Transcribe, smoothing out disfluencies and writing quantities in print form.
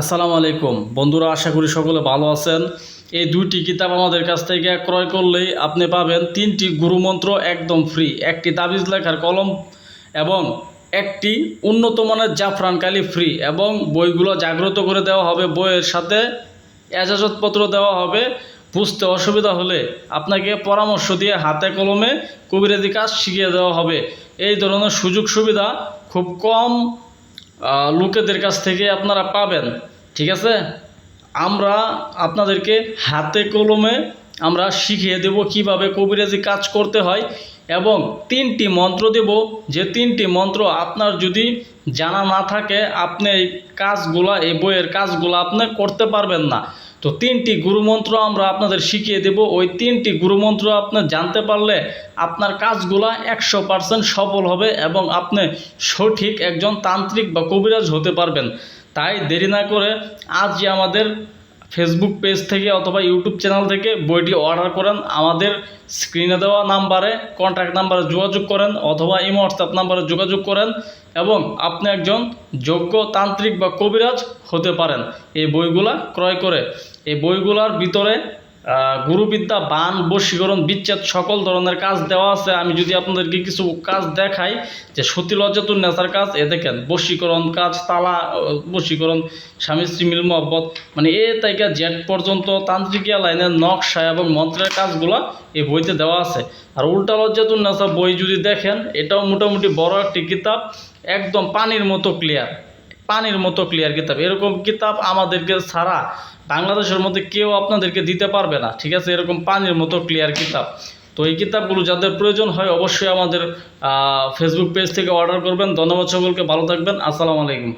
আসসালামু আলাইকুম বন্ধুরা, আশা করি সকলে ভালো আছেন। এই দুইটি কিতাব আমাদের কাছ থেকে ক্রয় করলেই আপনি পাবেন 3টি গুরুমন্ত্র একদম ফ্রি, একটি তাবিজ লেখার কলম এবং একটি উন্নত মানের জাফরান কালি ফ্রি, এবং বইগুলো জাগ্রত করে দেওয়া হবে। বইয়ের সাথে এজাজতপত্র দেওয়া হবে। বুঝতে অসুবিধা হলে আপনাকে পরামর্শ দিয়ে হাতে কলমে কবিরাজি কাজ শিখিয়ে দেওয়া হবে। এই ধরনের সুযোগ সুবিধা খুব কম লোকেদের কাছ থেকে আপনারা পাবেন। ঠিক আছে, আমরা আপনাদেরকে হাতে কলমে আমরা শিখিয়ে দেব কিভাবে কবিরাজি কাজ করতে হয়, এবং 3টি মন্ত্র দেব। যে 3টি মন্ত্র আপনার যদি জানা না থাকে, আপনি এই কাজগুলা, এই বইয়ের কাজগুলো আপনি করতে পারবেন না। তো 3টি গুরুমন্ত্র আমরা আপনাদের শিখিয়ে দেব। ওই 3টি গুরুমন্ত্র আপনি জানতে পারলে আপনার কাজগুলা 100% সফল হবে এবং আপনি সঠিক একজন তান্ত্রিক বা কবিরাজ হতে পারবেন। তাই দেরি না করে আজই আমাদের ফেসবুক পেজ থেকে অথবা ইউটিউব চ্যানেল থেকে বইটি অর্ডার করেন। আমাদের স্ক্রিনে দেওয়া নাম্বারে, কন্ট্যাক্ট নাম্বারে যোগাযোগ করেন অথবা ইমো হোয়াটসঅ্যাপ নাম্বারে যোগাযোগ করেন এবং আপনি একজন যোগ্য তান্ত্রিক বা কবিরাজ হতে পারেন এই বইগুলা ক্রয় করে। এই বইগুলার ভিতরে গুরুবিদ্যা, বান, বশীকরণ, বিচ্ছেদ সকল ধরনের কাজ দেওয়া আছে। আমি যদি আপনাদেরকে কিছু কাজ দেখাই, যে সতী লজ্জাতুন নেসার কাজ, এ দেখেন বশীকরণ কাজ, তালা বশীকরণ, স্বামী স্ত্রী মিল মহব্বত, মানে এ থেকে জেড পর্যন্ত তান্ত্রিকিয়া লাইনের নকশা এবং মন্ত্রের কাজগুলা এই বইতে দেওয়া আছে। আর উল্টা লজ্জাতুন নেসা বই যদি দেখেন, এটাও মোটামুটি বড় একটি কিতাব, একদম পানির মতো ক্লিয়ার কিতাব। এরকম কিতাব আমাদেরকে ছাড়া বাংলাদেশের মধ্যে কেউ আপনাদেরকে দিতে পারবে না। ঠিক আছে, এরকম পানির মতো ক্লিয়ার কিতাব। তো এই কিতাবগুলো যাদের প্রয়োজন হয় অবশ্যই আমাদের ফেসবুক পেজ থেকে অর্ডার করবেন। ধন্যবাদ সকলকে, ভালো থাকবেন। আসসালামু আলাইকুম।